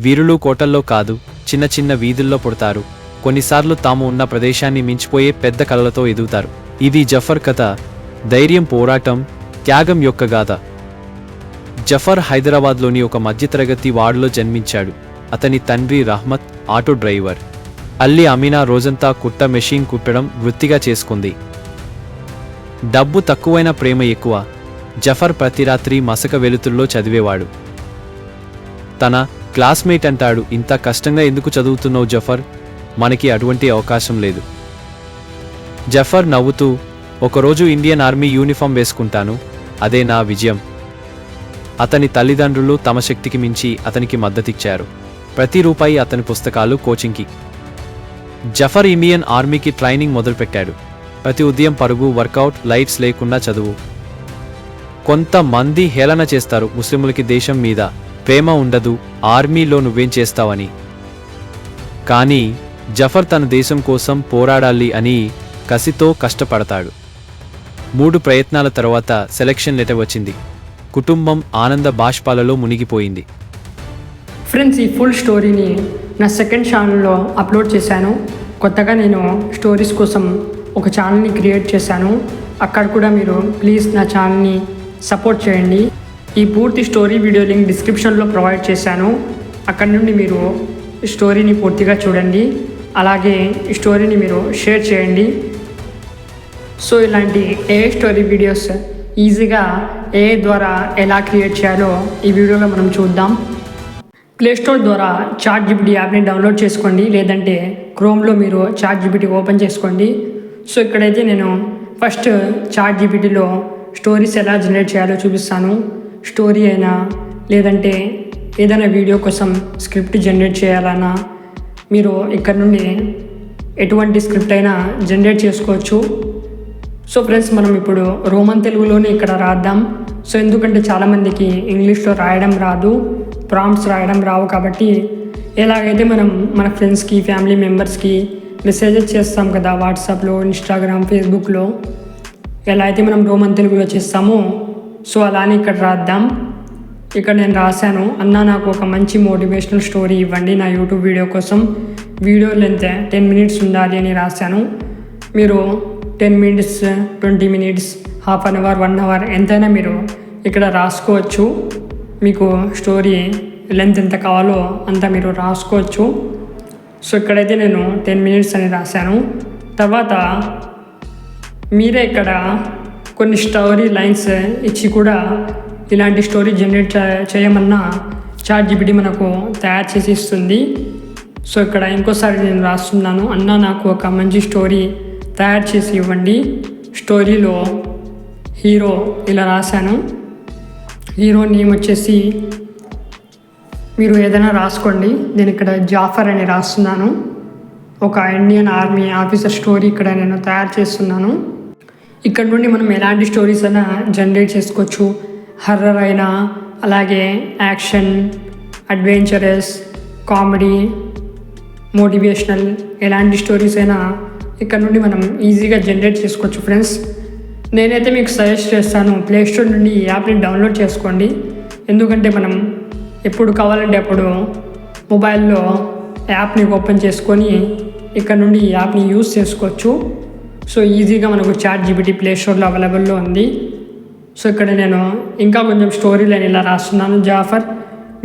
వీరులు కోటల్లో కాదు, చిన్న చిన్న వీధుల్లో పుడతారు. కొన్నిసార్లు తాము ఉన్న ప్రదేశాన్ని మించిపోయే పెద్ద కలలతో ఎదుగుతారు. ఇది జఫర్ కథ, ధైర్యం, పోరాటం, త్యాగం యొక్క గాథ. జఫర్ హైదరాబాద్లోని ఒక మధ్యతరగతి వార్డులో జన్మించాడు. అతని తండ్రి రహ్మత్ ఆటో డ్రైవర్. అల్లి అమీనా రోజంతా మెషిన్ కుట్టడం వృత్తిగా చేసుకుంది. డబ్బు తక్కువైన ప్రేమ ఎక్కువ. జఫర్ ప్రతి రాత్రి మసక వెలుతుల్లో చదివేవాడు. తన క్లాస్మేట్ అంటాడు, ఇంత కష్టంగా ఎందుకు చదువుతున్నావు జఫర్, మనకి అటువంటి అవకాశం లేదు. జఫర్ నవ్వుతూ, ఒకరోజు ఇండియన్ ఆర్మీ యూనిఫామ్ వేసుకుంటాను, అదే నా విజయం. అతని తల్లిదండ్రులు తమ శక్తికి మించి అతనికి మద్దతిచ్చారు. ప్రతి రూపాయి అతని పుస్తకాలు, కోచింగ్కి. జఫర్ ఇండియన్ ఆర్మీకి ట్రైనింగ్ మొదలుపెట్టాడు. ప్రతి ఉదయం పరుగు, వర్కౌట్, లైట్స్ లేకుండా చదువు. కొంతమంది హేళన చేస్తారు, ముస్లింలకి దేశం మీద ప్రేమ ఉండదు, ఆర్మీలో నువ్వేం చేస్తావని. కానీ జఫర్ తన దేశం కోసం పోరాడాలి అని కసితో కష్టపడతాడు. 3 ప్రయత్నాల తర్వాత సెలక్షన్ లెటర్ వచ్చింది. కుటుంబం ఆనంద బాష్పాలలో మునిగిపోయింది. ఫ్రెండ్స్, ఈ ఫుల్ స్టోరీని నా సెకండ్ ఛానల్లో అప్లోడ్ చేశాను. కొత్తగా నేను స్టోరీస్ కోసం ఒక ఛానల్ని క్రియేట్ చేశాను. అక్కడ కూడా మీరు ప్లీజ్ నా ఛానల్ని సపోర్ట్ చేయండి. ఈ పూర్తి స్టోరీ వీడియో లింక్ డిస్క్రిప్షన్లో ప్రొవైడ్ చేశాను. అక్కడ నుండి మీరు స్టోరీని పూర్తిగా చూడండి. అలాగే ఈ స్టోరీని మీరు షేర్ చేయండి. సో ఇలాంటి AI స్టోరీ వీడియోస్ ఈజీగా AI ద్వారా ఎలా క్రియేట్ చేయాలో ఈ వీడియోలో మనం చూద్దాం. ప్లేస్టోర్ ద్వారా ChatGPT యాప్ని డౌన్లోడ్ చేసుకోండి, లేదంటే క్రోమ్లో మీరు ChatGPT ఓపెన్ చేసుకోండి. సో ఇక్కడైతే నేను ఫస్ట్ ChatGPTలో స్టోరీస్ ఎలా జనరేట్ చేయాలో చూపిస్తాను. స్టోరీ అయినా లేదంటే ఏదైనా వీడియో కోసం స్క్రిప్ట్ జనరేట్ చేయాలన్నా మీరు ఇక్కడ నుండి ఎటువంటి స్క్రిప్ట్ అయినా జనరేట్ చేసుకోవచ్చు. సో ఫ్రెండ్స్, మనం ఇప్పుడు రోమన్ తెలుగులోనే ఇక్కడ రాద్దాం. సో ఎందుకంటే చాలామందికి ఇంగ్లీష్లో రాయడం రాదు, ప్రాంప్ట్స్ రాయడం రావు. కాబట్టి ఎలాగైతే మనం మన ఫ్రెండ్స్కి, ఫ్యామిలీ మెంబర్స్కి మెసేజెస్ చేస్తాం కదా వాట్సాప్లో, ఇన్స్టాగ్రామ్, ఫేస్బుక్లో, ఎలా అయితే మనం రోమన్ తెలుగులో చేస్తామో సో అలానే ఇక్కడ రాద్దాం. ఇక్కడ నేను రాశాను, అన్న నాకు ఒక మంచి మోటివేషనల్ స్టోరీ ఇవ్వండి నా యూట్యూబ్ వీడియో కోసం. వీడియో లెంత్ 10 మినిట్స్ ఉండాలి అని రాశాను. మీరు 10 minutes, 20 minutes, half an hour, 1 hour ఎంతైనా మీరు ఇక్కడ రాసుకోవచ్చు. మీకు స్టోరీ లెంత్ ఎంత కావాలో అంత మీరు రాసుకోవచ్చు. సో ఇక్కడైతే నేను 10 మినిట్స్ అని రాశాను. తర్వాత మీరే ఇక్కడ కొన్ని స్టోరీ లైన్స్ ఇచ్చి కూడా ఇలాంటి స్టోరీ జనరేట్ చేయమన్నా ChatGPT మనకు తయారు చేసి ఇస్తుంది. సో ఇక్కడ ఇంకోసారి నేను రాస్తున్నాను, అన్న నాకు ఒక మంచి స్టోరీ తయారు చేసి ఇవ్వండి. స్టోరీలో హీరో ఇలా రాశాను. హీరో నేమ్ వచ్చేసి మీరు ఏదైనా రాసుకోండి. నేను ఇక్కడ జాఫర్ అని రాస్తున్నాను. ఒక ఇండియన్ ఆర్మీ ఆఫీసర్ స్టోరీ ఇక్కడ నేను తయారు చేస్తున్నాను. ఇక్కడ నుండి మనం ఎలాంటి స్టోరీస్ అయినా జనరేట్ చేసుకోవచ్చు. హర్రర్ అయినా, అలాగే యాక్షన్, అడ్వెంచరస్, కామెడీ, మోటివేషనల్, ఎలాంటి స్టోరీస్ అయినా ఇక్కడ నుండి మనం ఈజీగా జనరేట్ చేసుకోవచ్చు. ఫ్రెండ్స్, నేనైతే మీకు సజెస్ట్ చేస్తాను, ప్లేస్టోర్ నుండి ఈ యాప్ని డౌన్లోడ్ చేసుకోండి. ఎందుకంటే మనం ఎప్పుడు కావాలంటే అప్పుడు మొబైల్లో యాప్ని ఓపెన్ చేసుకొని ఇక్కడ నుండి ఈ యాప్ని యూజ్ చేసుకోవచ్చు. సో ఈజీగా మనకు ChatGPT ప్లేస్టోర్లో అవైలబుల్లో ఉంది. సో ఇక్కడ నేను ఇంకా కొంచెం స్టోరీ లైన్ ఇలా రాస్తున్నాను. జాఫర్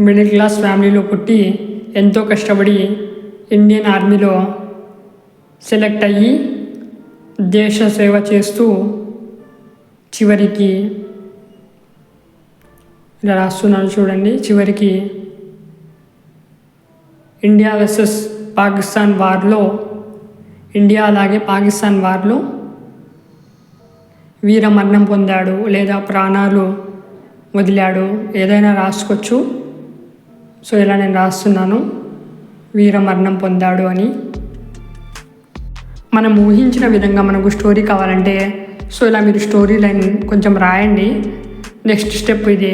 మిడిల్ క్లాస్ ఫ్యామిలీలో పుట్టి ఎంతో కష్టపడి ఇండియన్ ఆర్మీలో సెలెక్ట్ అయ్యి దేశ సేవ చేస్తూ చివరికి ఇలా రాస్తున్నాను చూడండి. చివరికి ఇండియా వర్సెస్ పాకిస్తాన్ వార్లో, ఇండియా అలాగే పాకిస్తాన్ వార్లో వీరమరణం పొందాడు లేదా ప్రాణాలు వదిలాడు, ఏదైనా రాసుకోవచ్చు. సో ఇలా నేను రాస్తున్నాను, వీరమరణం పొందాడు అని. మనం ఊహించిన విధంగా మనకు స్టోరీ కావాలంటే సో ఇలా మీరు స్టోరీ లైన్ కొంచెం రాయండి. నెక్స్ట్ స్టెప్ ఇది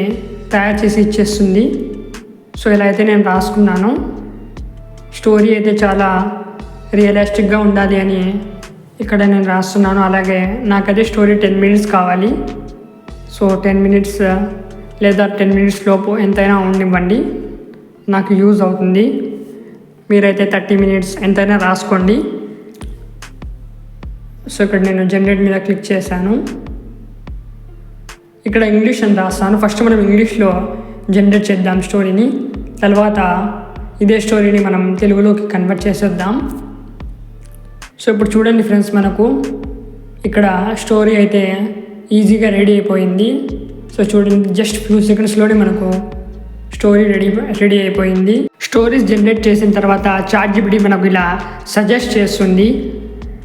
తయారు చేసి ఇచ్చేస్తుంది. సో ఇలా అయితే నేను రాసుకున్నాను. స్టోరీ అయితే చాలా రియలిస్టిక్గా ఉండాలి అని ఇక్కడ నేను రాస్తున్నాను. అలాగే నాకైతే స్టోరీ 10 మినిట్స్ కావాలి. సో 10 మినిట్స్ లేదా 10 మినిట్స్ లోపు ఎంతైనా ఉండివ్వండి. నాకు యూజ్ అవుతుంది. మీరైతే 30 minutes ఎంతైనా రాసుకోండి. సో ఇక్కడ నేను జనరేట్ మీద క్లిక్ చేశాను. ఇక్కడ ఇంగ్లీష్ అని రాస్తాను. ఫస్ట్ మనం ఇంగ్లీష్లో జనరేట్ చేద్దాం స్టోరీని. తర్వాత ఇదే స్టోరీని మనం తెలుగులోకి కన్వర్ట్ చేసేద్దాం. సో ఇప్పుడు చూడండి ఫ్రెండ్స్, మనకు ఇక్కడ స్టోరీ అయితే ఈజీగా రెడీ అయిపోయింది. సో చూడండి, జస్ట్ ఫ్యూ సెకండ్స్లోనే మనకు స్టోరీ రెడీ అయిపోయింది. స్టోరీస్ జనరేట్ చేసిన తర్వాత చాట్‌జిపిటి మనకు ఇలా సజెస్ట్ చేస్తుంది.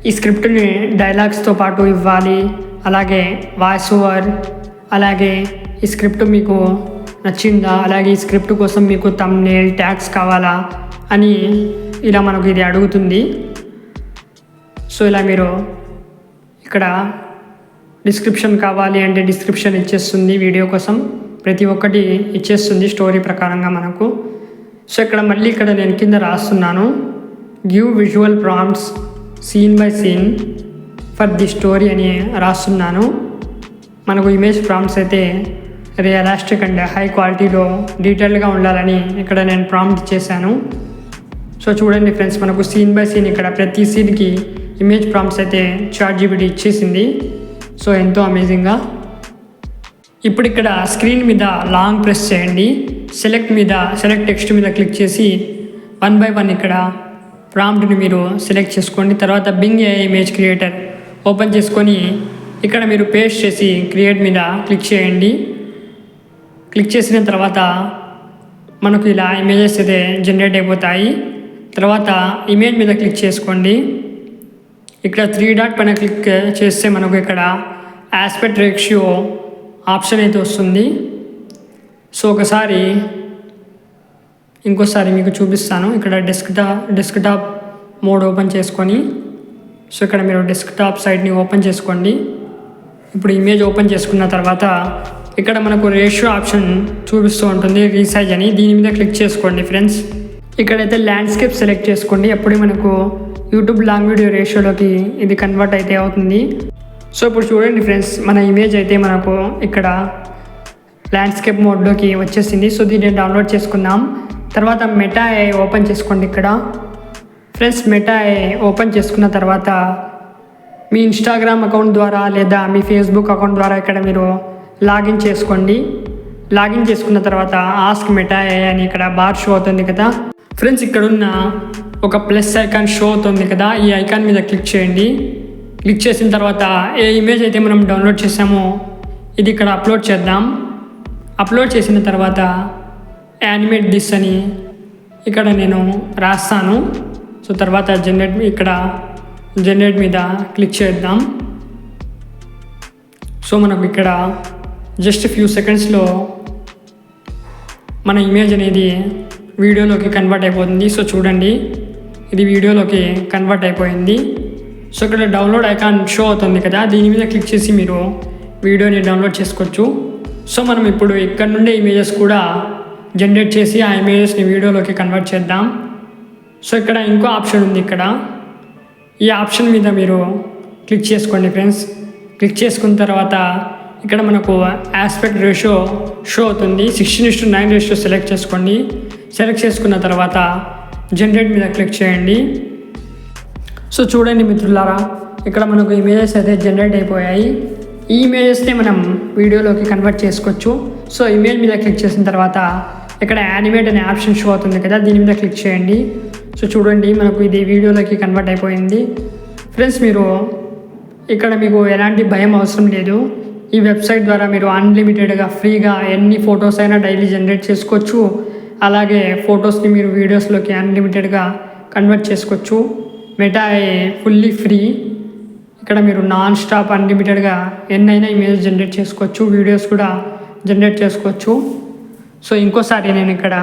ఈ స్క్రిప్ట్ని డైలాగ్స్తో పాటు ఇవ్వాలి, అలాగే వాయిస్ ఓవర్, అలాగే ఈ స్క్రిప్ట్ మీకు నచ్చిందా, అలాగే ఈ స్క్రిప్ట్ కోసం మీకు థంబ్‌నెయిల్ ట్యాగ్స్ కావాలా అని ఇలా మనకు ఇది అడుగుతుంది. సో ఇలా మీరు ఇక్కడ డిస్క్రిప్షన్ కావాలి అంటే డిస్క్రిప్షన్ ఇచ్చేస్తుంది. వీడియో కోసం ప్రతి ఒక్కటి ఇచ్చేస్తుంది స్టోరీ ప్రకారంగా మనకు. సో ఇక్కడ మళ్ళీ ఇక్కడ నేను కింద రాస్తున్నాను, give visual prompts scene by scene for the story అని రాస్తున్నాను. మనకు ఇమేజ్ ప్రాంప్ట్స్ అయితే రియలిస్టిక్ అండ్ హై క్వాలిటీలో డీటెయిల్గా ఉండాలని ఇక్కడ నేను ప్రాంప్ట్ ఇచ్చేసాను. సో చూడండి ఫ్రెండ్స్, మనకు సీన్ బై సీన్ ఇక్కడ ప్రతి సీన్కి ఇమేజ్ ప్రాంప్ట్స్ అయితే చాట్‌జిపిటి ఇచ్చేసింది. సో ఎంతో అమేజింగ్గా. ఇప్పుడు ఇక్కడ స్క్రీన్ మీద లాంగ్ ప్రెస్ చేయండి. సెలెక్ట్ టెక్స్ట్ మీద క్లిక్ చేసి 1 by 1 ఇక్కడ ప్రాంప్ట్ని మీరు సెలెక్ట్ చేసుకోండి. తర్వాత Bing AI image creator open చేసుకొని ఇక్కడ మీరు పేస్ట్ చేసి క్రియేట్ మీద క్లిక్ చేయండి. క్లిక్ చేసిన తర్వాత మనకు ఇలా ఇమేజెస్ అయితే జనరేట్ అయిపోతాయి. తర్వాత ఇమేజ్ మీద క్లిక్ చేసుకోండి. ఇక్కడ 3 డాట్ పైన క్లిక్ చేస్తే మనకు ఇక్కడ ఆస్పెక్ట్ రేషియో ఆప్షన్ అయితే వస్తుంది. సో ఇంకోసారి మీకు చూపిస్తాను. ఇక్కడ డెస్క్టాప్ మోడ్ ఓపెన్ చేసుకొని, సో ఇక్కడ మీరు డెస్క్టాప్ సైట్ని ఓపెన్ చేసుకోండి. ఇప్పుడు ఇమేజ్ ఓపెన్ చేసుకున్న తర్వాత ఇక్కడ మనకు రేషియో ఆప్షన్ చూపిస్తూ ఉంటుంది, రీసైజ్ అని. దీని మీద క్లిక్ చేసుకోండి ఫ్రెండ్స్. ఇక్కడైతే ల్యాండ్స్కేప్ సెలెక్ట్ చేసుకోండి. అప్పుడే మనకు యూట్యూబ్ లాంగ్ వీడియో రేషియోలోకి ఇది కన్వర్ట్ అయితే అవుతుంది. సో ఇప్పుడు చూడండి ఫ్రెండ్స్, మన ఇమేజ్ అయితే మనకు ఇక్కడ ల్యాండ్స్కేప్ మోడ్లోకి వచ్చేసింది. సో దీన్ని డౌన్లోడ్ చేసుకుందాం. తర్వాత మెటా AI ఓపెన్ చేసుకోండి. ఇక్కడ ఫ్రెండ్స్, మెటా AI ఓపెన్ చేసుకున్న తర్వాత మీ ఇన్స్టాగ్రామ్ అకౌంట్ ద్వారా లేదా మీ ఫేస్బుక్ అకౌంట్ ద్వారా ఇక్కడ మీరు లాగిన్ చేసుకోండి. లాగిన్ చేసుకున్న తర్వాత ఆస్క్ మెటా AI అని ఇక్కడ బార్ షో అవుతుంది కదా ఫ్రెండ్స్. ఇక్కడున్న ఒక ప్లస్ ఐకాన్ షో అవుతుంది కదా, ఈ ఐకాన్ మీద క్లిక్ చేయండి. క్లిక్ చేసిన తర్వాత ఏ ఇమేజ్ అయితే మనం డౌన్లోడ్ చేసామో ఇది ఇక్కడ అప్లోడ్ చేద్దాం. అప్లోడ్ చేసిన తర్వాత యానిమేట్ దిస్ అని ఇక్కడ నేను రాస్తాను. సో తర్వాత జనరేట్ మీద క్లిక్ చేద్దాం. సో మనకు ఇక్కడ జస్ట్ ఫ్యూ సెకండ్స్లో మన ఇమేజ్ అనేది వీడియోలోకి కన్వర్ట్ అయిపోతుంది. సో చూడండి, ఇది వీడియోలోకి కన్వర్ట్ అయిపోయింది. సో ఇక్కడ డౌన్లోడ్ ఐకాన్ షో అవుతుంది కదా, దీని మీద క్లిక్ చేసి మీరు వీడియోని డౌన్లోడ్ చేసుకోవచ్చు. సో మనం ఇప్పుడు ఇక్కడ నుండే ఇమేజెస్ కూడా జనరేట్ చేసి ఆ ఇమేజెస్ని వీడియోలోకి కన్వర్ట్ చేద్దాం. సో ఇక్కడ ఇంకో ఆప్షన్ ఉంది. ఇక్కడ ఈ ఆప్షన్ మీద మీరు క్లిక్ చేసుకోండి ఫ్రెండ్స్. క్లిక్ చేసుకున్న తర్వాత ఇక్కడ మనకు ఆస్పెక్ట్ రేషియో షో అవుతుంది. 16:9 రేషియో సెలెక్ట్ చేసుకోండి. సెలెక్ట్ చేసుకున్న తర్వాత జనరేట్ మీద క్లిక్ చేయండి. సో చూడండి మిత్రులారా, ఇక్కడ మనకు ఇమేజెస్ అయితే జనరేట్ అయిపోయాయి. ఈ ఇమేజెస్ని మనం వీడియోలోకి కన్వర్ట్ చేసుకోవచ్చు. సో ఇమేజ్ మీద క్లిక్ చేసిన తర్వాత ఇక్కడ యానిమేట్ అనే ఆప్షన్ షో అవుతుంది కదా, దీని మీద క్లిక్ చేయండి. సో చూడండి, మనకు ఇది వీడియోలోకి కన్వర్ట్ అయిపోయింది. ఫ్రెండ్స్, మీకు ఎలాంటి భయం అవసరం లేదు. ఈ వెబ్సైట్ ద్వారా మీరు అన్లిమిటెడ్గా ఫ్రీగా ఎన్ని ఫొటోస్ అయినా డైలీ జనరేట్ చేసుకోవచ్చు. అలాగే ఫొటోస్ని మీరు వీడియోస్లోకి అన్లిమిటెడ్గా కన్వర్ట్ చేసుకోవచ్చు. Meta fully free. ఇక్కడ మీరు నాన్ స్టాప్ అన్లిమిటెడ్గా ఎన్నైనా ఇమేజ్ జనరేట్ చేసుకోవచ్చు, వీడియోస్ కూడా జనరేట్ చేసుకోవచ్చు. సో ఇంకోసారి నేను ఇక్కడ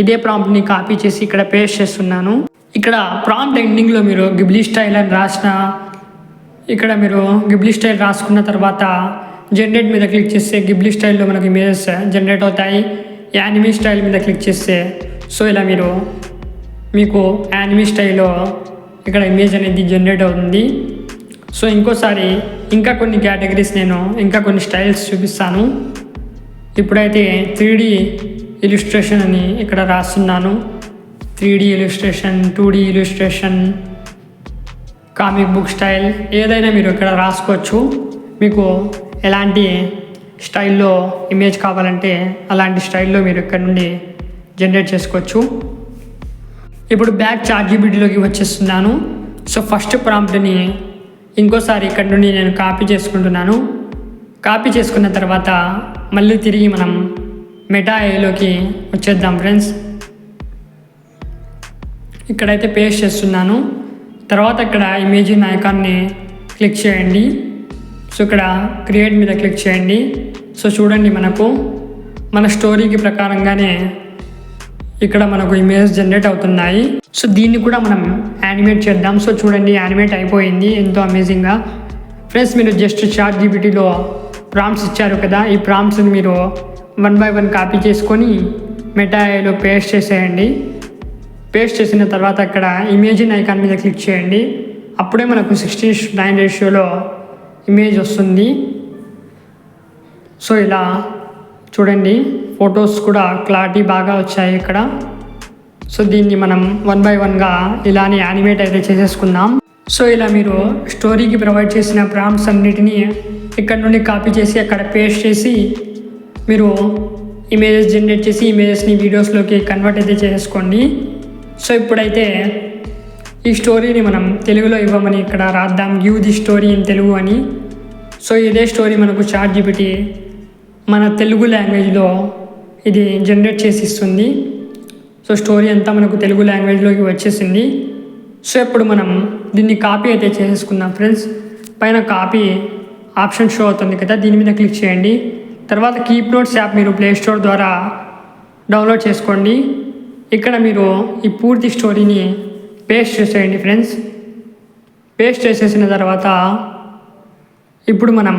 ఇదే ప్రాంప్ట్ని కాపీ చేసి ఇక్కడ పేస్ట్ చేస్తున్నాను. ఇక్కడ ప్రాంప్ట్ ఎండింగ్లో మీరు గిబ్లీ స్టైల్ అని ఇక్కడ మీరు గిబ్లీ స్టైల్ రాసుకున్న తర్వాత జనరేట్ మీద క్లిక్ చేస్తే గిబ్లీ స్టైల్లో మనకు ఇమేజెస్ జనరేట్ అవుతాయి. యానిమీ స్టైల్ మీద క్లిక్ చేస్తే సో ఇలా మీకు యానిమీ స్టైల్లో ఇక్కడ ఇమేజ్ అనేది జనరేట్ అవుతుంది. సో ఇంకోసారి ఇంకా కొన్ని కేటగిరీస్ ఇంకా కొన్ని స్టైల్స్ చూపిస్తాను. ఇప్పుడైతే 3D ఇలిస్ట్రేషన్ అని ఇక్కడ రాస్తున్నాను. 3D illustration, 2D illustration, comic book style ఏదైనా మీరు ఇక్కడ రాసుకోవచ్చు. మీకు ఎలాంటి స్టైల్లో ఇమేజ్ కావాలంటే అలాంటి స్టైల్లో మీరు ఇక్కడ నుండి జనరేట్ చేసుకోవచ్చు. ఇప్పుడు బ్యాక్ ChatGPTలోకి వచ్చేస్తున్నాను. సో ఫస్ట్ ప్రాంప్ట్ని ఇంకోసారి ఇక్కడ నుండి నేను కాపీ చేసుకుంటున్నాను. కాపీ చేసుకున్న తర్వాత మళ్ళీ తిరిగి మనం మెటా ఏఐలోకి వచ్చేద్దాం ఫ్రెండ్స్. ఇక్కడైతే పేస్ట్ చేస్తున్నాను. తర్వాత ఇక్కడ ఇమేజిన్ ఐకాన్ని క్లిక్ చేయండి. సో ఇక్కడ క్రియేట్ మీద క్లిక్ చేయండి. సో చూడండి, మనకు మన స్టోరీకి ప్రకారంగానే ఇక్కడ మనకు ఇమేజ్ జనరేట్ అవుతున్నాయి. సో దీన్ని కూడా మనం యానిమేట్ చేద్దాం. సో చూడండి, యానిమేట్ అయిపోయింది ఎంతో అమేజింగ్గా. ఫ్రెండ్స్, మీరు జస్ట్ ChatGPTలో ప్రాంప్ట్స్ ఇచ్చారు కదా, ఈ ప్రాంప్ట్స్ని మీరు 1 by 1 కాపీ చేసుకొని మెటా ఏఐలో పేస్ట్ చేసేయండి. పేస్ట్ చేసిన తర్వాత ఇక్కడ ఇమేజిన్ ఐకాన్ మీద క్లిక్ చేయండి. అప్పుడే మనకు 16:9 రేషియోలో ఇమేజ్ వస్తుంది. సో ఇలా చూడండి, ఫొటోస్ కూడా క్లారిటీ బాగా వచ్చాయి ఇక్కడ. సో దీన్ని మనం 1 by 1గా ఇలానే యానిమేట్ అయితే చేసేసుకుందాం. సో ఇలా మీరు స్టోరీకి ప్రొవైడ్ చేసిన ప్రాంప్ట్స్ అన్నిటినీ ఇక్కడ నుండి కాపీ చేసి అక్కడ పేస్ట్ చేసి మీరు ఇమేజెస్ జనరేట్ చేసి ఇమేజెస్ని వీడియోస్లోకి కన్వర్ట్ అయితే చేసుకోండి. సో ఇప్పుడైతే ఈ స్టోరీని మనం తెలుగులో ఇవ్వమని ఇక్కడ రాద్దాం, give the story in Telugu అని. సో ఇదే స్టోరీ మనకు ChatGPT మన తెలుగు లాంగ్వేజ్లో ఇది జనరేట్ చేసి ఇస్తుంది. సో స్టోరీ అంతా మనకు తెలుగు లాంగ్వేజ్లోకి వచ్చేసింది. సో ఇప్పుడు మనం దీన్ని కాపీ అయితే చేసేసుకుందాం ఫ్రెండ్స్. పైన కాపీ ఆప్షన్ షో అవుతుంది కదా, దీని మీద క్లిక్ చేయండి. తర్వాత కీప్ నోట్స్ యాప్ మీరు ప్లే స్టోర్ ద్వారా డౌన్లోడ్ చేసుకోండి. ఇక్కడ మీరు ఈ పూర్తి స్టోరీని పేస్ట్ చేసేయండి ఫ్రెండ్స్. పేస్ట్ చేసేసిన తర్వాత ఇప్పుడు మనం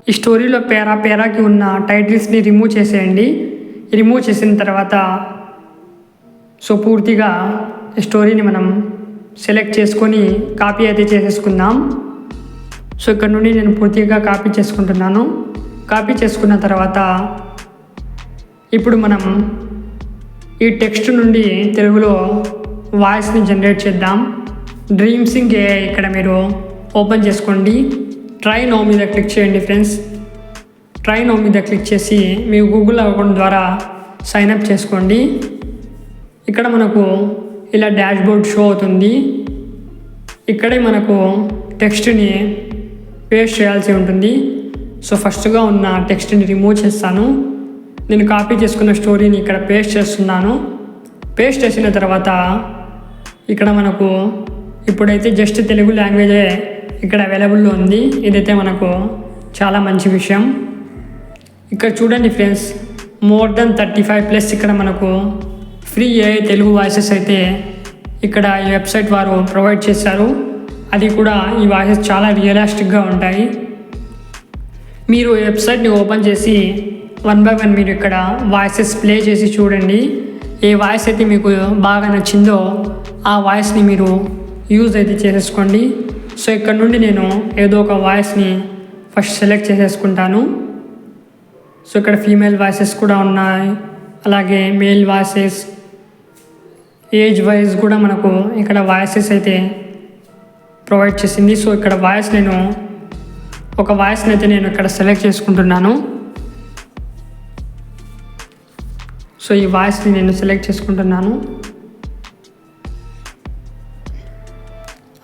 ఈ స్టోరీలో పేరాకి ఉన్న టైటిల్స్ని రిమూవ్ చేసేయండి. రిమూవ్ చేసిన తర్వాత సో పూర్తిగా స్టోరీని మనం సెలెక్ట్ చేసుకొని కాపీ అయితే చేసేసుకుందాం. సో ఇక్కడ నుండి నేను పూర్తిగా కాపీ చేసుకుంటున్నాను. కాపీ చేసుకున్న తర్వాత ఇప్పుడు మనం ఈ టెక్స్ట్ నుండి తెలుగులో వాయిస్ని జనరేట్ చేద్దాం. డ్రీమ్ సింక్ AI ఇక్కడ మీరు ఓపెన్ చేసుకోండి. ట్రై నౌ మీద క్లిక్ చేయండి ఫ్రెండ్స్. ట్రై నౌ మీద క్లిక్ చేసి మీ గూగుల్ అకౌంట్ ద్వారా సైన్అప్ చేసుకోండి. ఇక్కడ మనకు ఇలా డాష్ బోర్డ్ షో అవుతుంది. ఇక్కడే మనకు టెక్స్ట్ని పేస్ట్ చేయాల్సి ఉంటుంది. సో ఫస్ట్గా ఉన్న టెక్స్ట్ని రిమూవ్ చేస్తాను. నేను కాపీ చేసుకున్న స్టోరీని ఇక్కడ పేస్ట్ చేస్తున్నాను. పేస్ట్ చేసిన తర్వాత ఇక్కడ మనకు ఇప్పుడైతే జస్ట్ తెలుగు లాంగ్వేజే ఇక్కడ అవైలబుల్లో ఉంది. ఇదైతే మనకు చాలా మంచి విషయం. ఇక్కడ చూడండి ఫ్రెండ్స్, మోర్ దెన్ 35+ ఇక్కడ మనకు ఫ్రీ AI తెలుగు వాయిసెస్ అయితే ఇక్కడ ఈ వెబ్సైట్ వారు ప్రొవైడ్ చేశారు. అది కూడా ఈ వాయిసెస్ చాలా రియలిస్టిక్గా ఉంటాయి. మీరు వెబ్సైట్ని ఓపెన్ చేసి 1 by 1 మీరు ఇక్కడ వాయిసెస్ ప్లే చేసి చూడండి. ఏ వాయిస్ అయితే మీకు బాగా నచ్చిందో ఆ వాయిస్ని మీరు యూజ్ అయితే చేసేసుకోండి. సో ఇక్కడ నుండి నేను ఏదో ఒక వాయిస్ని ఫస్ట్ సెలెక్ట్ చేసేసుకుంటాను. సో ఇక్కడ ఫీమేల్ వాయిసెస్ కూడా ఉన్నాయి, అలాగే మేల్ వాయిసెస్, ఏజ్ వైజ్ కూడా మనకు ఇక్కడ వాయిసెస్ అయితే ప్రొవైడ్ చేసింది. సో ఇక్కడ నేను ఒక వాయిస్ని అయితే నేను ఇక్కడ సెలెక్ట్ చేసుకుంటున్నాను. సో ఈ వాయిస్ని నేను సెలెక్ట్ చేసుకుంటున్నాను.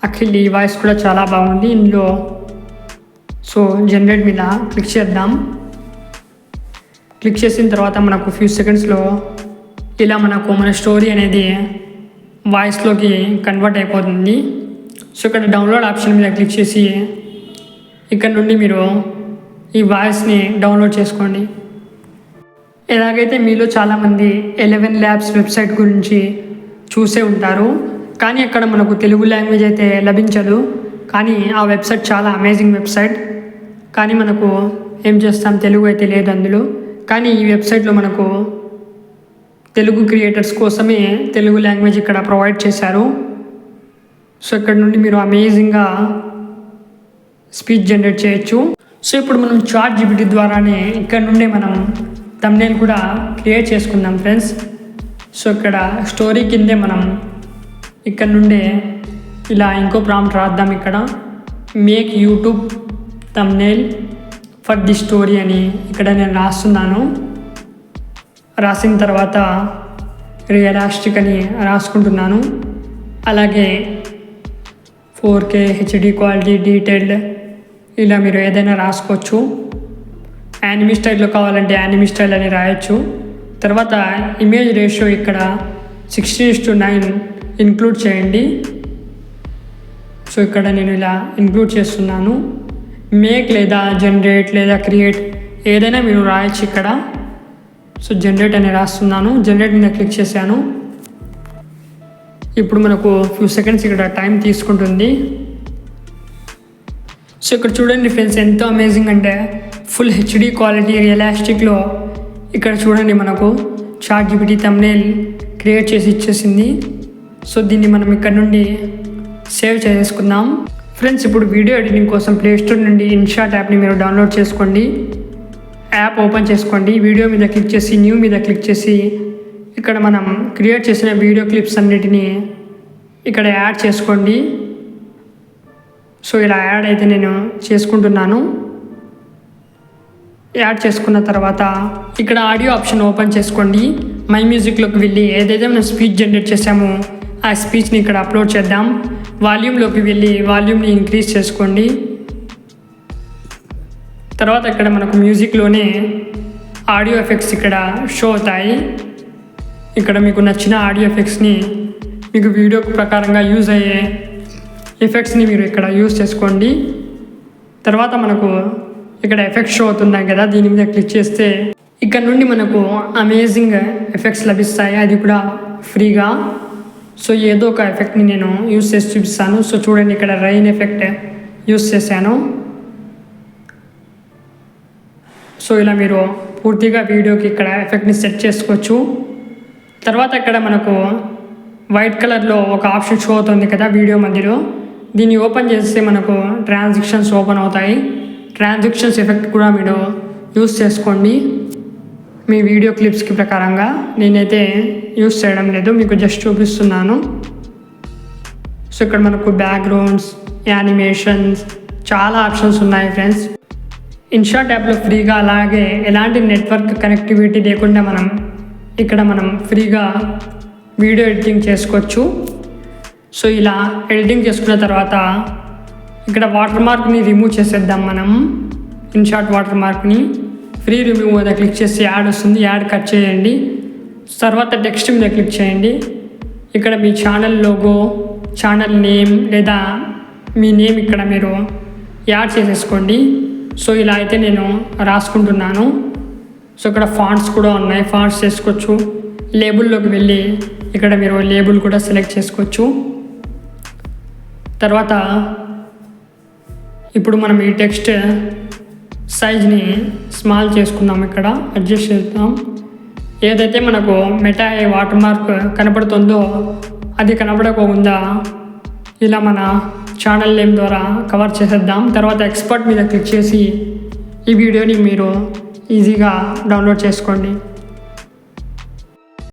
యాక్చువల్లీ ఈ వాయిస్ కూడా చాలా బాగుంది ఇందులో. సో జనరేట్ మీద క్లిక్ చేద్దాం. క్లిక్ చేసిన తర్వాత మనకు ఫ్యూ సెకండ్స్లో ఇలా మనకు మన స్టోరీ అనేది వాయిస్లోకి కన్వర్ట్ అయిపోతుంది. సో ఇక్కడ డౌన్లోడ్ ఆప్షన్ మీద క్లిక్ చేసి ఇక్కడ నుండి మీరు ఈ వాయిస్ని డౌన్లోడ్ చేసుకోండి. ఎలాగైతే మీలో చాలామంది 11 Labs వెబ్సైట్ గురించి చూసే ఉంటారు, కానీ అక్కడ మనకు తెలుగు లాంగ్వేజ్ అయితే లభించదు. కానీ ఆ వెబ్సైట్ చాలా అమేజింగ్ వెబ్సైట్. కానీ మనకు ఏం చేస్తాం, తెలుగు అయితే లేదు అందులో. కానీ ఈ వెబ్సైట్లో మనకు తెలుగు క్రియేటర్స్ కోసమే తెలుగు లాంగ్వేజ్ ఇక్కడ ప్రొవైడ్ చేశారు. సో ఇక్కడ నుండి మీరు అమేజింగ్గా స్పీచ్ జనరేట్ చేయొచ్చు. సో ఇప్పుడు మనం ChatGPT ద్వారానే ఇక్కడ నుండి మనం థంబ్నెయిల్ కూడా క్రియేట్ చేసుకుందాం ఫ్రెండ్స్. సో ఇక్కడ స్టోరీ కిందే మనం ఇక్కడ నుండే ఇలా ఇంకో ప్రాంప్ట్ రాద్దాం. ఇక్కడ make YouTube thumbnail for the story అని ఇక్కడ నేను రాస్తున్నాను. రాసిన తర్వాత రియలిస్టిక్ అని రాసుకుంటున్నాను. అలాగే 4K HD క్వాలిటీ డీటెయిల్డ్ ఇలా మీరు ఏదైనా రాసుకోవచ్చు. యానిమీ స్టైల్లో కావాలంటే యానిమీ స్టైల్ అని రాయొచ్చు. తర్వాత ఇమేజ్ రేషియో ఇక్కడ 16:9 ఇంక్లూడ్ చేయండి. సో ఇక్కడ నేను ఇలా ఇంక్లూడ్ చేస్తున్నాను. మేక్ లేదా జనరేట్ లేదా క్రియేట్ ఏదైనా మీరు రాయొచ్చు ఇక్కడ. సో జనరేట్ అని రాస్తున్నాను. జనరేట్ మీద క్లిక్ చేశాను. ఇప్పుడు మనకు ఫ్యూ సెకండ్స్ ఇక్కడ టైం తీసుకుంటుంది. సో ఇక్కడ చూడండి ఫ్రెండ్స్, ఎంతో అమేజింగ్ అంటే ఫుల్ HD క్వాలిటీ రియలిస్టిక్లో ఇక్కడ చూడండి మనకు ChatGPT థంబ్నెయిల్ క్రియేట్ చేసి ఇచ్చేసింది. సో దీన్ని మనం ఇక్కడ నుండి సేవ్ చేసుకుందాం. ఫ్రెండ్స్ ఇప్పుడు వీడియో ఎడిటింగ్ కోసం ప్లేస్టోర్ నుండి ఇన్షాట్ యాప్ని మీరు డౌన్లోడ్ చేసుకోండి. యాప్ ఓపెన్ చేసుకోండి. వీడియో మీద క్లిక్ చేసి న్యూ మీద క్లిక్ చేసి ఇక్కడ మనం క్రియేట్ చేసిన వీడియో క్లిప్స్ అన్నిటినీ ఇక్కడ యాడ్ చేసుకోండి. సో ఇలా యాడ్ అయితే నేను చేసుకుంటున్నాను. యాడ్ చేసుకున్న తర్వాత ఇక్కడ ఆడియో ఆప్షన్ ఓపెన్ చేసుకోండి. మై మ్యూజిక్లోకి వెళ్ళి ఏదైతే మనం స్పీచ్ జనరేట్ చేసామో ఆ స్పీచ్ని ఇక్కడ అప్లోడ్ చేద్దాం. వాల్యూమ్లోకి వెళ్ళి వాల్యూమ్ని ఇంక్రీజ్ చేసుకోండి. తర్వాత ఇక్కడ మనకు మ్యూజిక్లోనే ఆడియో ఎఫెక్ట్స్ ఇక్కడ షో అవుతాయి. ఇక్కడ మీకు నచ్చిన ఆడియో ఎఫెక్ట్స్ని మీకు వీడియో ప్రకారంగా యూజ్ అయ్యే ఎఫెక్ట్స్ని మీరు ఇక్కడ యూజ్ చేసుకోండి. తర్వాత మనకు ఇక్కడ ఎఫెక్ట్స్ షో అవుతున్నాయి కదా, దీని మీద క్లిక్ చేస్తే ఇక్కడ నుండి మనకు అమేజింగ్ ఎఫెక్ట్స్ లభిస్తాయి, అది కూడా ఫ్రీగా. సో ఏదో ఒక ఎఫెక్ట్ని నేను యూజ్ చేసి చూపిస్తాను. సో చూడండి ఇక్కడ రైన్ ఎఫెక్ట్ యూజ్ చేశాను. సో ఇలా మీరు పూర్తిగా వీడియోకి ఇక్కడ ఎఫెక్ట్ని సెట్ చేసుకోవచ్చు. తర్వాత ఇక్కడ మనకు వైట్ కలర్లో ఒక ఆప్షన్ షో అవుతుంది కదా వీడియో మధ్యలో, దీన్ని ఓపెన్ చేస్తే మనకు ట్రాన్సాక్షన్స్ ఓపెన్ అవుతాయి. ట్రాన్సాక్షన్స్ ఎఫెక్ట్ కూడా మీరు యూస్ చేసుకోండి మీ వీడియో క్లిప్స్కి ప్రకారంగా. నేనైతే యూస్ చేయడం లేదు, మీకు జస్ట్ చూపిస్తున్నాను. సో ఇక్కడ మనకు బ్యాక్గ్రౌండ్స్, యానిమేషన్స్ చాలా ఆప్షన్స్ ఉన్నాయి ఫ్రెండ్స్. ఇన్షాట్ యాప్లో ఫ్రీగా, అలాగే ఎలాంటి నెట్వర్క్ కనెక్టివిటీ లేకుండా మనం ఫ్రీగా వీడియో ఎడిటింగ్ చేసుకోవచ్చు. సో ఇలా ఎడిటింగ్ చేసుకున్న తర్వాత ఇక్కడ వాటర్ మార్క్ని రిమూవ్ చేసేద్దాం. మనం ఇన్షాట్ వాటర్ మార్క్ని ఫ్రీ రిమూవ్ మీద క్లిక్ చేసి యాడ్ వస్తుంది, యాడ్ కట్ చేయండి. తర్వాత టెక్స్ట్ మీద క్లిక్ చేయండి. ఇక్కడ మీ ఛానల్ లోగో, ఛానల్ నేమ్ లేదా మీ నేమ్ ఇక్కడ మీరు యాడ్ చేసేసుకోండి. సో ఇలా అయితే నేను రాసుకుంటున్నాను. సో ఇక్కడ ఫాంట్స్ కూడా ఉన్నాయి, ఫాంట్స్ చేసుకోవచ్చు. లేబుల్లోకి వెళ్ళి ఇక్కడ మీరు లేబుల్ కూడా సెలెక్ట్ చేసుకోవచ్చు. తర్వాత ఇప్పుడు మనం ఈ టెక్స్ట్ సైజ్ని స్మాల్ చేసుకుందాం, ఇక్కడ అడ్జస్ట్ చేద్దాం. ఏదైతే మనకు మెటా వాటర్ మార్క్ కనపడుతుందో అది కనపడకుండా ఇలా మన ఛానల్ నేమ్ ద్వారా కవర్ చేసేద్దాం. తర్వాత ఎక్స్పోర్ట్ మీద క్లిక్ చేసి ఈ వీడియోని మీరు ఈజీగా డౌన్లోడ్ చేసుకోండి.